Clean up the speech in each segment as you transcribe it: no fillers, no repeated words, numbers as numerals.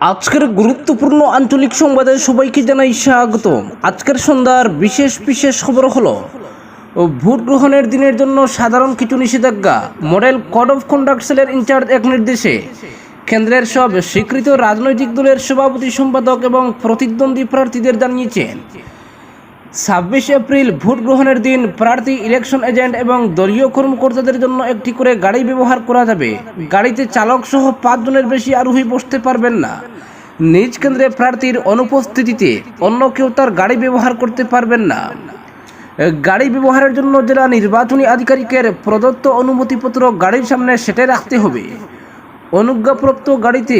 আজকের গুরুত্বপূর্ণ আঞ্চলিক সংবাদে সবাইকে জানাই স্বাগতম। আজকের সন্ধ্যার বিশেষ খবর হলো ভোট গ্রহণের দিনের জন্য সাধারণ কিছু নিষেধাজ্ঞা। মডেল কোড অফ কন্ডাক্ট সেলের ইনচার্জ এক নির্দেশে কেন্দ্রের সব স্বীকৃত রাজনৈতিক দলের সভাপতি সম্পাদক এবং প্রতিদ্বন্দ্বী প্রার্থীদের জানিয়েছেন 26 এপ্রিল ভোট গ্রহণের দিন প্রার্থী, ইলেকশন এজেন্ট এবং দলীয় কর্মকর্তাদের জন্য একটি করে গাড়ি ব্যবহার করা যাবে। গাড়িতে চালক সহ 5 জনের বেশি আরোহী বসতে পারবেন না। নিজ কেন্দ্রে প্রার্থীর অনুপস্থিতিতে অন্য কেউ তার গাড়ি ব্যবহার করতে পারবেন না। গাড়ি ব্যবহারের জন্য জেলা নির্বাচনী আধিকারিকের প্রদত্ত অনুমতিপত্র গাড়ির সামনে সেটে রাখতে হবে। অনুজ্ঞাপ্রাপ্ত গাড়িতে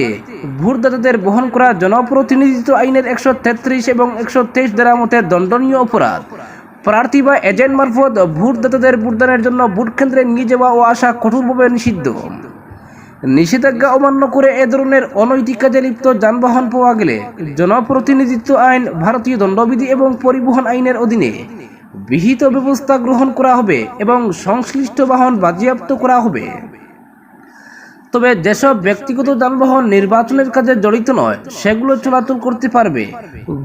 ভোটদাতাদের বহন করা জনপ্রতিনিধিত্ব আইনের 133 এবং 123 ধারা মতে দণ্ডনীয় অপরাধ। প্রার্থী বা এজেন্ট মারফত ভোটদাতাদের ভোটদানের জন্য ভোট কেন্দ্রে নিয়ে যাওয়া ও আসা কঠোরভাবে নিষিদ্ধ। নিষেধাজ্ঞা অমান্য করে এ ধরনের অনৈতিক কাজে লিপ্ত যানবাহন পাওয়া গেলে জনপ্রতিনিধিত্ব আইন, ভারতীয় দণ্ডবিধি এবং পরিবহন আইনের অধীনে বিহিত ব্যবস্থা গ্রহণ করা হবে এবং সংশ্লিষ্ট বাহন বাজেয়াপ্ত করা হবে। তবে যেসব ব্যক্তিগত যানবাহন নির্বাচনের কাজে জড়িত নয় সেগুলো চলাচল করতে পারবে।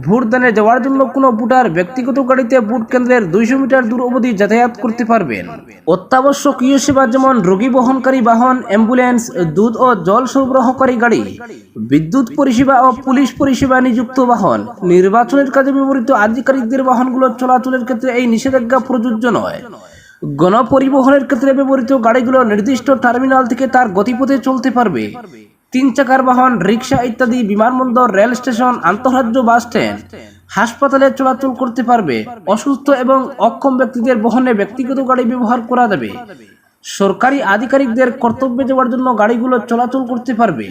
ভোটদানে যাওয়ার জন্য কোনো ভোটার ব্যক্তিগত গাড়িতে ভোট কেন্দ্রের 200 মিটার দূর অবধি যাতায়াত করতে পারবেন। অত্যাবশ্যকীয় সেবা যেমন রোগী বহনকারী বাহন, অ্যাম্বুলেন্স, দুধ ও জল সরবরাহকারী গাড়ি, বিদ্যুৎ পরিষেবা ও পুলিশ পরিষেবা নিযুক্ত বাহন, নির্বাচনের কাজে ব্যবহৃত আধিকারিকদের বাহনগুলো চলাচলের ক্ষেত্রে এই নিষেধাজ্ঞা প্রযোজ্য নয়। গণপরিবহনের ক্ষেত্রে ব্যবহৃত গাড়িগুলো নির্দিষ্ট টার্মিনাল থেকে তার গতিপথে চলতে পারবে। 3 চাকার বাহন, রিক্সা ইত্যাদি বিমানবন্দর, রেল স্টেশন, আন্তঃরাজ্য বাস স্ট্যান্ড, হাসপাতালে চলাচল করতে পারবে। অসুস্থ এবং অক্ষম ব্যক্তিদের বহনে ব্যক্তিগত গাড়ি ব্যবহার করা যাবে। সরকারি আধিকারিকদের কর্তব্যে যাওয়ার জন্য গাড়িগুলো চলাচল করতে পারবে।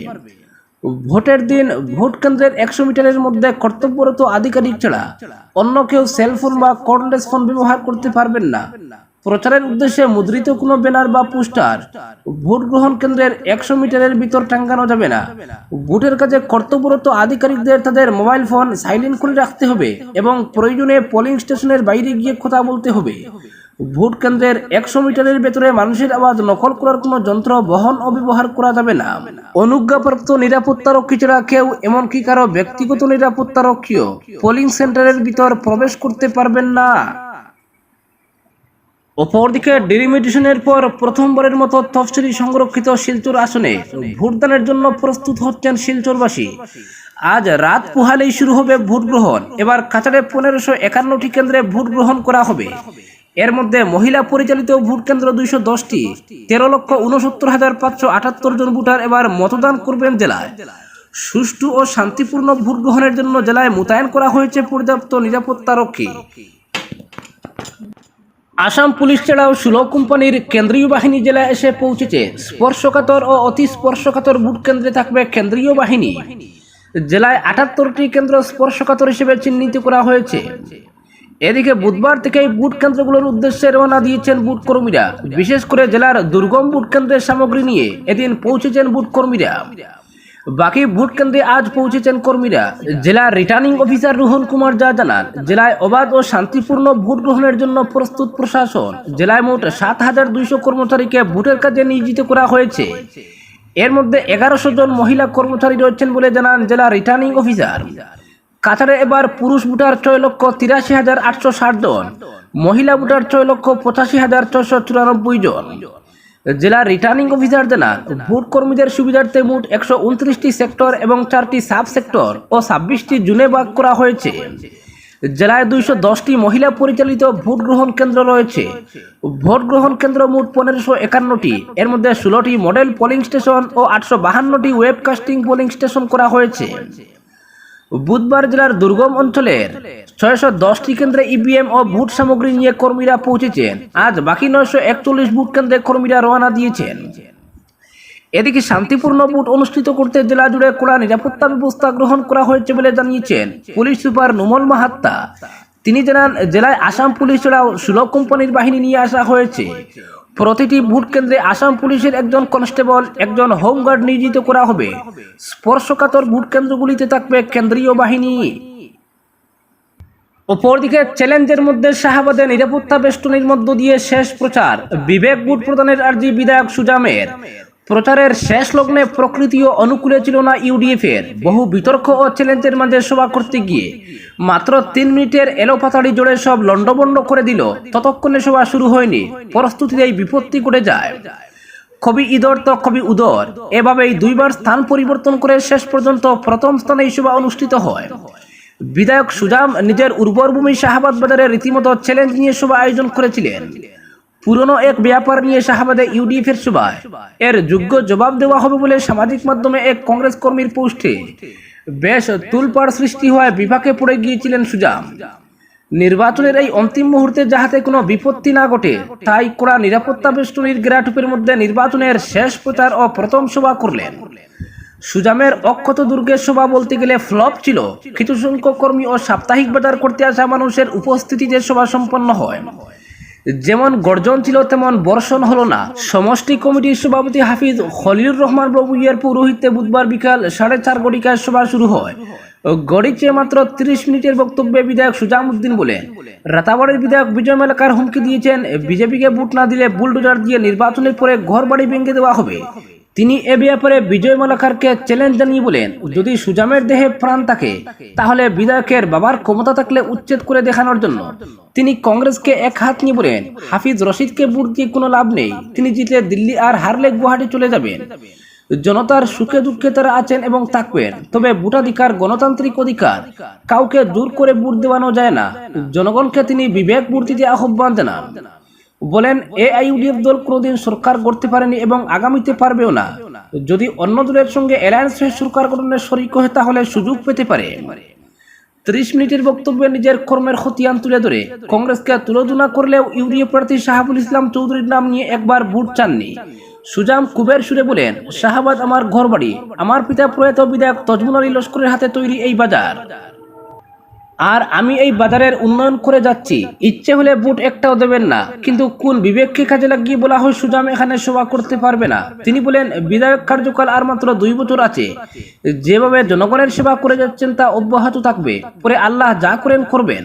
ভোটের দিন ভোট কেন্দ্রের 100 মিটারের মধ্যে কর্তব্যরত আধিকারিক ছাড়া অন্য কেউ সেলফোন বা কর্ডলেস ফোন ব্যবহার করতে পারবেন না। প্রচারের উদ্দেশ্যে মুদ্রিত কোনো ব্যানার বা পোস্টার ভোট গ্রহণ কেন্দ্রের 100 মিটারের ভিতর টাঙ্গানো যাবে না। ভোটের কাজে কর্তব্যরত আধিকারিকদের তাদের মোবাইল ফোন সাইলেন্ট করে রাখতে হবে এবং প্রয়োজনে পোলিং স্টেশনের বাইরে গিয়ে কথা বলতে হবে। ভোট কেন্দ্রের 100 মিটারের ভেতরে মানুষের আওয়াজ নকল করার কোনো যন্ত্র বহন ও ব্যবহার করা যাবে না। অনুজ্ঞাপ্রাপ্ত নিরাপত্তারক্ষী ছাড়া কেউ, এমনকি কারো ব্যক্তিগত নিরাপত্তারক্ষীও পোলিং সেন্টারের ভিতর প্রবেশ করতে পারবেন না। অপরদিকে ডিলিমিটেশনের পর প্রথমবারের মতো তফসিলি সংরক্ষিত শিলচর আসনে ভোটদানের জন্য প্রস্তুত হচ্ছেন শিলচরবাসী। আজ রাত পোহালেই শুরু হবে ভোট গ্রহণ। এবার কাছাড়ে 1551টি কেন্দ্রে ভোট গ্রহণ করা হবে। এর মধ্যে মহিলা পরিচালিত ভোট কেন্দ্র 210টি। 13,69,578 জন ভোটার এবার মতদান করবেন জেলায়। সুষ্ঠু ও শান্তিপূর্ণ ভোট গ্রহণের জন্য জেলায় মোতায়েন করা হয়েছে পর্যাপ্ত নিরাপত্তারক্ষী। আসাম পুলিশ ছাড়াও 16 কোম্পানির কেন্দ্রীয় বাহিনী জেলায় এসে পৌঁছেছে। স্পর্শকাতর ও অতি স্পর্শকাতর ভোট কেন্দ্রে থাকবে কেন্দ্রীয় বাহিনী। জেলায় 78টি কেন্দ্র স্পর্শকাতর হিসেবে চিহ্নিত করা হয়েছে। এদিকে বুধবার থেকেই ভোট কেন্দ্রগুলোর উদ্দেশ্যে রওনা দিয়েছেন ভোট কর্মীরা। বিশেষ করে জেলার দুর্গম ভোট কেন্দ্রের সামগ্রী নিয়ে এদিন পৌঁছেছেন ভোট কর্মীরা। বাকি ভোট কেন্দ্রে আজ পৌঁছেছেন কর্মীরা। জেলার রিটার্নিং অফিসার রোহন কুমার যা জানান, জেলায় অবাধ ও শান্তিপূর্ণ ভোট গ্রহণের জন্য প্রস্তুত প্রশাসন। জেলায় মোট 7,200 কর্মচারীকে ভোটের কাজে নিয়োজিত করা হয়েছে। এর মধ্যে 1100 জন মহিলা কর্মচারী রয়েছেন বলে জানান জেলা রিটার্নিং অফিসার। কাছাড়ে এবার পুরুষ ভোটার 6,83,860 জন, মহিলা ভোটার 6,85,694 জন। জেলা রিটার্নিং অফিসার জানান, ভোট কর্মীদের সুবিধার্থে মোট 129টি সেক্টর এবং 4টি সাব সেক্টর ও 26টি জোনে ভাগ করা হয়েছে। জেলায় 210টি মহিলা পরিচালিত ভোট গ্রহণ কেন্দ্র রয়েছে। ভোট গ্রহণ কেন্দ্র মোট 1551টি। এর মধ্যে 16টি মডেল পোলিং স্টেশন ও 852টি ওয়েবকাস্টিং পোলিং স্টেশন করা হয়েছে। বুধবার জেলার দুর্গম অঞ্চলের 610টি কেন্দ্রে ইভিএম ও ভোট সামগ্রী নিয়ে কর্মীরা পৌঁছেছেন। আজ বাকি 941 ভোট কেন্দ্রে কর্মীরা রওনা দিয়েছেন। এদিকে শান্তিপূর্ণ ভোট অনুষ্ঠিত করতে জেলা জুড়ে কড়া নিরাপত্তা ব্যবস্থা গ্রহণ করা হয়েছে বলে জানিয়েছেন পুলিশ সুপার নুমল মাহাত্তা। তিনি জানান, জেলায় আসাম পুলিশ ছাড়াও 16 কোম্পানির বাহিনী নিয়ে আসা হয়েছে। প্রতিটি ভোট কেন্দ্রে আসাম পুলিশের একজন কনস্টেবল, একজন হোমগার্ড নিয়োজিত করা হবে। স্পর্শকাতর ভোট কেন্দ্রগুলিতে থাকবে কেন্দ্রীয় বাহিনী। অপরদিকে চ্যালেঞ্জের মধ্যে শাহাবাদে নিরাপত্তা বেষ্টনীর মধ্য দিয়ে শেষ প্রচার। বিবেক ভোট প্রদানের আর্জি বিধায়ক সুজামের। প্রচারের শেষ লগ্নে প্রকৃতিও অনুকূলে ছিল না ইউডিএফের। বহু বিতর্ক ও চ্যালেঞ্জের মাঝে সভা করতে গিয়ে মাত্র 3 মিনিটের এলোপাতাড়ি জোরে সব লন্ডভন্ড করে দিল। ততক্ষণে সভা শুরু হয়নি, প্রস্তুতিতেই বিপত্তি ঘটে যায়। কবি ইদর তো কবি উদর, এভাবেই দুইবার স্থান পরিবর্তন করে শেষ পর্যন্ত প্রথম স্থানে এই সভা অনুষ্ঠিত হয়। বিধায়ক সুজাম নিজের উর্বর ভূমি শাহাবাদ বাজারে রীতিমতো চ্যালেঞ্জ নিয়ে সভা আয়োজন করেছিলেন। পুরনো এক ব্যাপার নিয়ে শাহাবাদে ইউডিএফের সভায় এর যোগ্য জবাব দেওয়া হবে বলে সামাজিক মাধ্যমে এক কংগ্রেস কর্মীর পোস্টে বেশ তুলপাড় সৃষ্টি হওয়ায় বিপাকে পড়ে গিয়েছিলেন সুজাম। নির্বাচনের এই অন্তিম মুহূর্তে যাহাতে কোনো বিপত্তি না ঘটে তাই কড়া নিরাপত্তা বেষ্টনীর গ্রাটুপের মধ্যে নির্বাচনের শেষ প্রচার ও প্রথম সভা করলেন। সুজামের অক্ষত দুর্গের সভা বলতে গেলে ফ্লপ ছিল। কিছু সংখ্যক কর্মী ও সাপ্তাহিক বাজার করতে আসা মানুষের উপস্থিতিতে সভা সম্পন্ন হয়। যেমন গর্জন ছিল তেমন বর্ষণ হলো না। সমষ্টি কমিটির সভাপতি হাফিজ খলিলুর রহমান বাবুইয়ের পৌরোহিত্যে বুধবার বিকাল 4:30 ঘটিকায় সভা শুরু হয়। গড়িচে মাত্র 30 মিনিটের বক্তব্যে বিধায়ক সুজাম উদ্দিন বলেন, রাতাবাড়ির বিধায়ক বিজয় মালাকার হুমকি দিয়েছেন বিজেপিকে ভোট না দিলে বুলডোজার দিয়ে নির্বাচনের পরে ঘর বাড়ি ভেঙে দেওয়া হবে। তিনি এ ব্যাপারে বিজয় মালাকারকে চ্যালেঞ্জ জানিয়ে বলেন, যদি সুজামের দেহে প্রাণ থাকে তাহলে বিধায়কের বাবার ক্ষমতা থাকলে উচ্ছেদ করে দেখানোর জন্য তিনি কংগ্রেসকে এক হাত নিয়ে বলেন, হাফিজ রশিদকে ভোট দিয়ে কোনো লাভ নেই। তিনি জিতলে দিল্লি আর হারলে গুয়াহাটি চলে যাবেন। জনতার সুখে দুঃখে তারা আছেন এবং থাকবেন, তবে ভোটাধিকার গণতান্ত্রিক অধিকার, কাউকে জোর করে ভোট দেওয়ানো যায় না। জনগণকে তিনি বিবেক ভোট দিতে আহ্বান জানান। বলেন, এআইইউডিএফ দল কোনোদিন সরকার গড়তে পারেনি এবং আগামীতে পারবেও না। যদি অন্য দলের সঙ্গে অ্যালায়েন্স হয়ে সরকার গঠনের শরিক হয় তাহলে সুযোগ পেতে পারে। 30 মিনিটের বক্তব্যে নিজের কর্মের খতিয়ান তুলে ধরে কংগ্রেসকে তুলোধনা করলেও ইউডিএফ প্রার্থী শাহাবুল ইসলাম চৌধুরীর নাম নিয়ে একবার ভোট চাননি। সুজাম কুবের সুরে বলেন, শাহাবাদ আমার ঘর বাড়ি, আমার পিতা প্রয়াত বিধায়ক তজমুল আলী লস্করের হাতে তৈরি এই বাজার, আর আমি এই বাজারের উন্নয়ন করে যাচ্ছি। ইচ্ছে হলে ভোট একটাও দেবেন না, কিন্তু কোন বিবেককে কাজে লাগিয়ে বলা হয় সুজাম এখানে সভা করতে পারবে না। তিনি বলেন, বিধায়ক কার্যকাল আর মাত্র 2 বছর আছে। যেভাবে জনগণের সেবা করে যাচ্ছেন তা অব্যাহত থাকবে, পরে আল্লাহ যা করেন করবেন।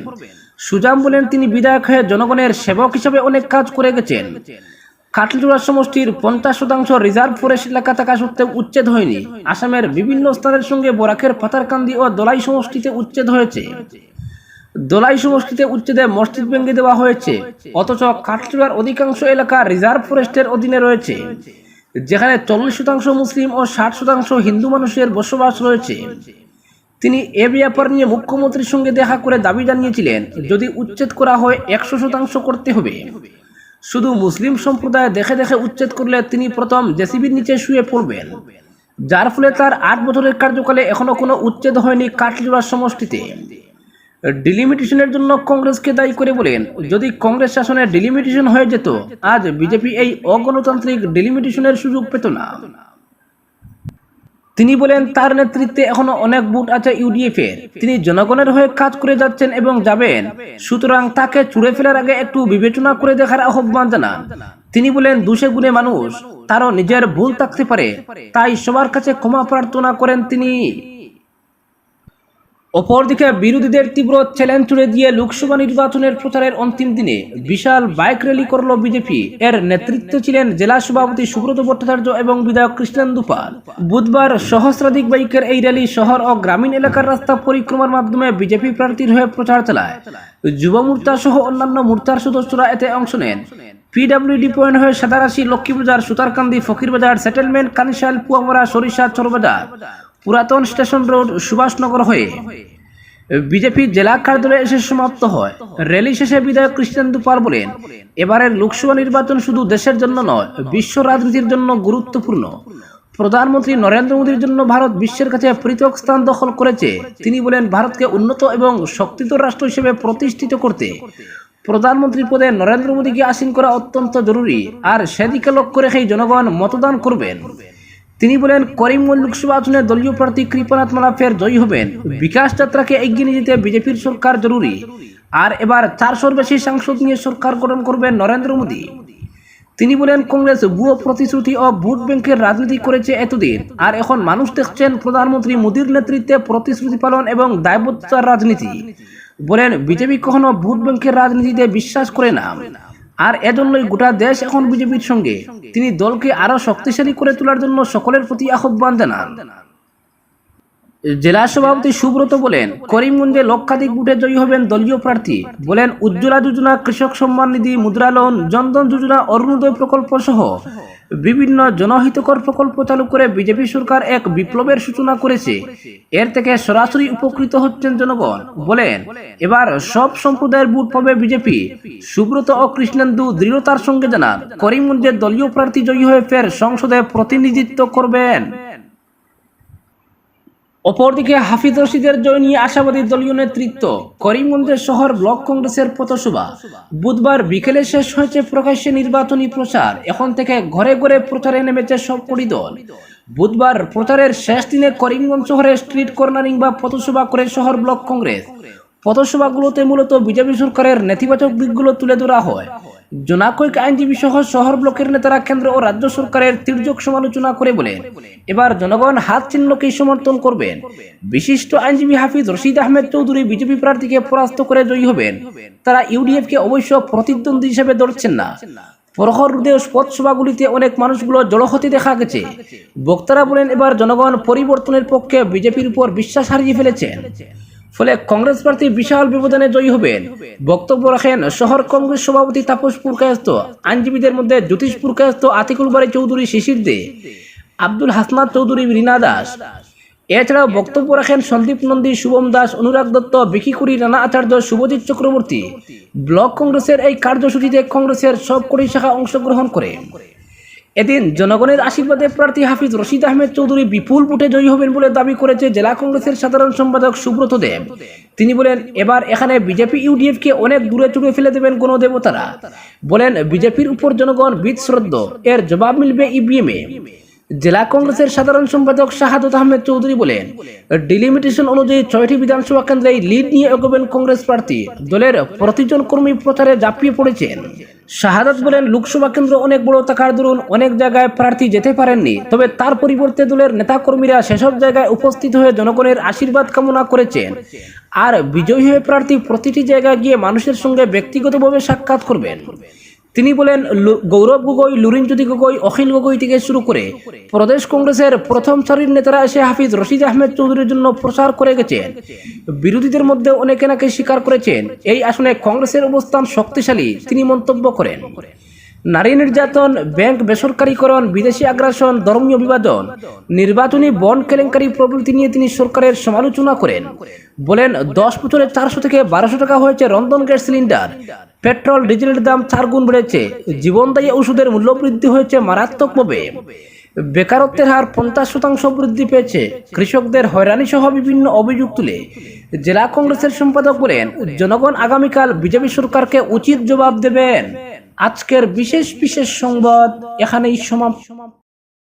সুজাম বলেন, তিনি বিধায়ক হয়ে জনগণের সেবক হিসেবে অনেক কাজ করে গেছেন। কাটলিচুড়া সমষ্টির 50% রিজার্ভ ফরেস্ট এলাকা থাকা সত্ত্বেও উচ্ছেদ হয়নি। আসামের বিভিন্ন স্থানের সঙ্গে বরাকের পাতারকান্দি ও দলাই সমষ্টিতে উচ্ছেদ হয়েছে। দলাই সমষ্টিতে উচ্ছেদে মসজিদ ভেঙে দেওয়া হয়েছে, অথচ কাটলিচুড়ার অধিকাংশ এলাকা রিজার্ভ ফরেস্টের অধীনে রয়েছে, যেখানে 40% মুসলিম ও 60% হিন্দু মানুষের বসবাস রয়েছে। তিনি এ ব্যাপার নিয়ে মুখ্যমন্ত্রীর সঙ্গে দেখা করে দাবি জানিয়েছিলেন, যদি উচ্ছেদ করা হয় 100% করতে হবে। শুধু মুসলিম সম্প্রদায় দেখে দেখে উচ্ছেদ করলে তিনি প্রথম জেসিবির নিচে শুয়ে পড়বেন, যার ফলে তার 8 বছরের কার্যকালে এখনো কোনো উচ্ছেদ হয়নি কাটলিচুড়া সমষ্টিতে। ডিলিমিটেশনের জন্য কংগ্রেসকে দায়ী করে বলেন, যদি কংগ্রেস শাসনে ডিলিমিটেশন হয়ে যেত আজ বিজেপি এই অগণতান্ত্রিক ডিলিমিটেশনের সুযোগ পেত না। তিনি বলেন, তার নেতৃত্বে এখনো অনেক ভোট আছে ইউডিএফের। তিনি জনগণের হয়ে কাজ করে যাচ্ছেন এবং যাবেন, সুতরাং তাকে ছুড়ে ফেলার আগে একটু বিবেচনা করে দেখার আহ্বান জানান। তিনি বলেন, দোষে গুণে মানুষ, তারও নিজের ভুল থাকতে পারে, তাই সবার কাছে ক্ষমা প্রার্থনা করেন তিনি। অপরদিকে বিরোধীদের তীব্র চ্যালেঞ্জ ছুড়ে দিয়ে লোকসভা নির্বাচনের প্রচারের অন্তিম দিনে বিশাল বাইক র্যালি করল বিজেপি। এর নেতৃত্বে ছিলেন জেলা সভাপতি সুব্রত ভট্টাচার্য এবং বিধায়ক কৃষ্ণেন্দু পাল। বুধবার সহস্রাধিক বাইকের এই র্যালি শহর ও গ্রামীণ এলাকার রাস্তা পরিক্রমার মাধ্যমে বিজেপি প্রার্থীর হয়ে প্রচার চালায়। যুব মোর্চা সহ অন্যান্য মোর্চার সদস্যরা এতে অংশ নেন। পিডব্লিউডি পয়েন্ট হয়ে সাদারাশি, লক্ষ্মীবাজার, সুতারকান্দি, ফকিরবাজার, সেটেলমেন্ট, কানিশাল, পুয়ামরা, সরিষা, চরবাজার, পুরাতন স্টেশন রোড, সুভাষনগর হয়ে বিজেপি জেলা কার্যালয়ে এসে সমাপ্ত হয়। র্যালি শেষে বিধায়ক কৃষ্ণেন্দু পাল বলেন, এবারের লোকসভা নির্বাচন শুধু দেশের জন্য নয়, বিশ্ব রাজনীতির জন্য গুরুত্বপূর্ণ। প্রধানমন্ত্রী নরেন্দ্র মোদীর জন্য ভারত বিশ্বের কাছে পৃথক স্থান দখল করেছে। তিনি বলেন, ভারতকে উন্নত এবং শক্তিধর রাষ্ট্র হিসেবে প্রতিষ্ঠিত করতে প্রধানমন্ত্রী পদে নরেন্দ্র মোদীকে আসীন করা অত্যন্ত জরুরি, আর সেদিকে লক্ষ্য রেখেই জনগণ মতদান করবেন। তিনি বলেন, করিমগঞ্জ লোকসভা আসনে দলীয় প্রার্থী কৃপানাথ মালা ফের জয়ী হবেন। বিকাশ যাত্রাকে এগিয়ে নিয়ে যেতে বিজেপির সরকার জরুরি, আর এবার 400-র বেশি সাংসদ নিয়ে সরকার গঠন করবেন নরেন্দ্র মোদী। তিনি বলেন, কংগ্রেস ভুয়ো প্রতিশ্রুতি ও ভোট ব্যাংকের রাজনীতি করেছে এতদিন, আর এখন মানুষ দেখছেন প্রধানমন্ত্রী মোদীর নেতৃত্বে প্রতিশ্রুতি পালন এবং দায়বদ্ধতার রাজনীতি। বলেন, বিজেপি কখনো ভোট ব্যাংকের রাজনীতিতে বিশ্বাস করে না। আর এজন্যই গোটা দেশ এখন বিজেপির সঙ্গে। তিনি দলকে আরো শক্তিশালী করে তোলার জন্য সকলের প্রতি আহ্বান জানান। জেলা সভাপতি সুব্রত বলেন, করিমগঞ্জে লক্ষাধিক ভোটে জয়ী হবেন দলীয় প্রার্থী। বলেন, উজ্জ্বলা যোজনা, কৃষক সম্মান নিধি, মুদ্রা লোন, জনধন যোজনা, অরুণোদয় প্রকল্প সহ বিভিন্ন জনহিতকর প্রকল্প চালু করে বিজেপি সরকার এক বিপ্লবের সূচনা করেছে। এর থেকে সরাসরি উপকৃত হচ্ছেন জনগণ। বলেন, এবার সব সম্প্রদায়ের ভোট পাবে বিজেপি। সুব্রত ও কৃষ্ণেন্দু দৃঢ়তার সঙ্গে জানান, করিমগঞ্জের দলীয় প্রার্থী জয়ী হয়ে ফের সংসদে প্রতিনিধিত্ব করবেন। অপরদিকে হাফিজ রশিদের জয় নিয়ে আশাবাদী দলীয় নেতৃত্ব। করিমগঞ্জের শহর ব্লক কংগ্রেসের পথসভা বুধবার বিকেলে শেষ হয়েছে প্রকাশ্যে নির্বাচনী প্রচার। এখন থেকে ঘরে ঘরে প্রচারে নেমেছে সবকটি দল। বুধবার প্রচারের শেষ দিনে করিমগঞ্জ শহরে স্ট্রিট কর্নারিং বা পথসভা করে শহর ব্লক কংগ্রেস। পথসভাগুলোতে মূলত বিজেপি সরকারের নেতিবাচক দিকগুলো তুলে ধরা হয়। জনাকৈক আইনজীবী সহ শহর ব্লকের নেতারা কেন্দ্র ও রাজ্য সরকারের তীর্যক সমালোচনা করে বলেন, এবার জনগণ হাত চিহ্নকেই সমর্থন করবেন। বিশিষ্ট আইনজীবী হাফিজ রশিদ আহমেদ চৌধুরী বিজেপি প্রার্থীকে পরাস্ত করে জয়ী হবেন। তারা ইউডিএফকে অবশ্য প্রতিদ্বন্দ্বী হিসেবে ধরছেন না। প্রহর রোদে পথসভাগুলিতে অনেক মানুষগুলো জড়ো হতে দেখা গেছে। বক্তারা বলেন, এবার জনগণ পরিবর্তনের পক্ষে বিজেপির উপর বিশ্বাস হারিয়ে ফেলেছেন। ফলে কংগ্রেস প্রার্থী বিশাল ব্যবধানে জয়ী হবেন। বক্তব্য রাখেন শহর কংগ্রেস সভাপতি তাপস পুরকায়স্থ, আইনজীবীদের মধ্যে জ্যোতিষ পুরকায়স্থ, আতিকুল বাড়ি চৌধুরী শিশির দে, আব্দুল হাসনাত চৌধুরী, রীনা দাস। এছাড়াও বক্তব্য রাখেন সন্দীপ নন্দী, শুভম দাস, অনুরাগ দত্ত, বিকিকুড়ি, রানা আচার্য, শুভজিৎ চক্রবর্তী। ব্লক কংগ্রেসের এই কার্যসূচিতে কংগ্রেসের সবকটি শাখা অংশগ্রহণ করে। এদিন জনগণের আশীর্বাদে প্রার্থী হাফিজ রশিদ আহমেদ চৌধুরী বিপুল ভোটে জয়ী হবেন বলে দাবি করেছে জেলা কংগ্রেসের সাধারণ সম্পাদক সুব্রত দেব। তিনি বলেন, এবার এখানে বিজেপি ইউডিএফকে অনেক দূরে চুড়ে ফেলে দেবেন গণদেবতারা। বলেন, বিজেপির উপর জনগণ বীতশ্রদ্ধ, এর জবাব মিলবে ইভিএমে। জেলা কংগ্রেসের সাধারণ সম্পাদক শাহাদত আহমেদ চৌধুরী বলেন, ডিলিমিটেশন অনুযায়ী 6টি বিধানসভা কেন্দ্রে লিড নিয়ে এগোবেন কংগ্রেস প্রার্থী। দলের প্রতিজন কর্মী প্রচারে ঝাঁপিয়ে পড়েছেন। শাহাদত বলেন, লোকসভা কেন্দ্র অনেক বড় থাকার দরুন অনেক জায়গায় প্রার্থী যেতে পারেননি। তবে তার পরিবর্তে দলের নেতাকর্মীরা সেসব জায়গায় উপস্থিত হয়ে জনগণের আশীর্বাদ কামনা করেছেন। আর বিজয়ী হয়ে প্রার্থী প্রতিটি জায়গায় গিয়ে মানুষের সঙ্গে ব্যক্তিগতভাবে সাক্ষাৎ করবেন। তিনি বলেন, গৌরব গগৈ, লুরিনজ্যোতি গগৈ, অখিল গগৈ থেকে শুরু করে প্রদেশ কংগ্রেসের প্রথম সারির নেতারা এসে হাফিজ রশিদ আহমেদ চৌধুরীর জন্য প্রচার করে গেছেন। বিরোধীদের মধ্যে অনেকে নাকি স্বীকার করেছেন এই আসনে কংগ্রেসের অবস্থান শক্তিশালী। তিনি মন্তব্য করেন, নারী নির্যাতন, ব্যাংক বেসরকারীকরণ, বিদেশি আগ্রাসন, ধর্মীয় বিভাজন, নির্বাচনী বন্ড কেলেঙ্কারি প্রভৃতি নিয়ে তিনি সরকারের সমালোচনা করেন। বলেন, 10 বছরে 400 থেকে 1200 টাকা হয়েছে রন্ধন গ্যাস সিলিন্ডার। পেট্রোল ডিজেলের দাম 4 গুণ বেড়েছে। জীবনদায়ী ওষুধের মূল্য বৃদ্ধি হয়েছে মারাত্মকভাবে। বেকারত্বের হার 50% বৃদ্ধি পেয়েছে। কৃষকদের হয়রানি সহ বিভিন্ন অভিযোগ তুলে জেলা কংগ্রেসের সম্পাদক বলেন, জনগণ আগামীকাল বিজেপি সরকারকে উচিত জবাব দেবেন। আজকের বিশেষ সংবাদ এখানেই সমাপ্ত।